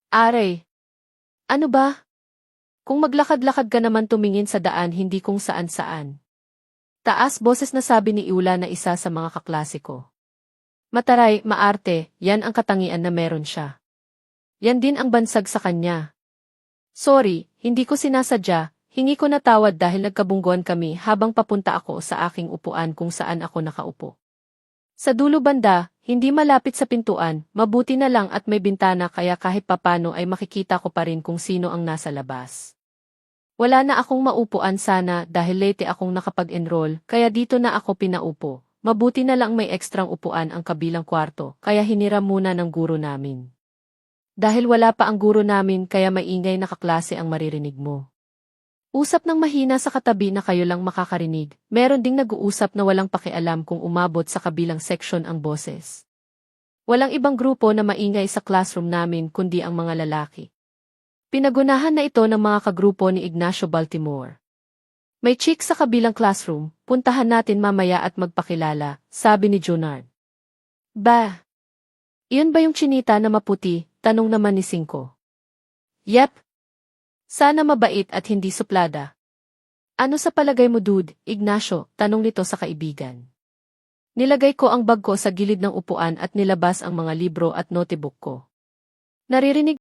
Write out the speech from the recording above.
Aray, ano ba? Kung maglakad-lakad ka naman tumingin sa daan hindi kung saan-saan. Taas boses na sabi ni Iula na isa sa mga kaklase ko. Mataray, maarte, yan ang katangian na meron siya. Yan din ang bansag sa kanya. Sorry, hindi ko sinasadya, hingi ko na tawad dahil nagkabungguan kami habang papunta ako sa aking upuan kung saan ako nakaupo. Sa dulo banda, hindi malapit sa pintuan, mabuti na lang at may bintana kaya kahit papano ay makikita ko pa rin kung sino ang nasa labas. Wala na akong maupuan sana dahil late akong nakapag-enroll kaya dito na ako pinaupo. Mabuti na lang may ekstrang upuan ang kabilang kwarto kaya hiniram muna ng guro namin. Dahil wala pa ang guro namin kaya maingay na kaklase ang maririnig mo. Usap ng mahina sa katabi na kayo lang makakarinig, meron ding nag-uusap na walang pakialam kung umabot sa kabilang section ang boses. Walang ibang grupo na maingay sa classroom namin kundi ang mga lalaki. Pinagunahan na ito ng mga kagrupo ni Ignacio Baltimore. May chick sa kabilang classroom, puntahan natin mamaya at magpakilala, sabi ni Junard. Ba? Iyon ba yung chinita na maputi? Tanong naman ni Cinco. Yep. Sana mabait at hindi suplada. Ano sa palagay mo dude, Ignacio? Tanong nito sa kaibigan. Nilagay ko ang bag ko sa gilid ng upuan at nilabas ang mga libro at notebook ko. Naririnig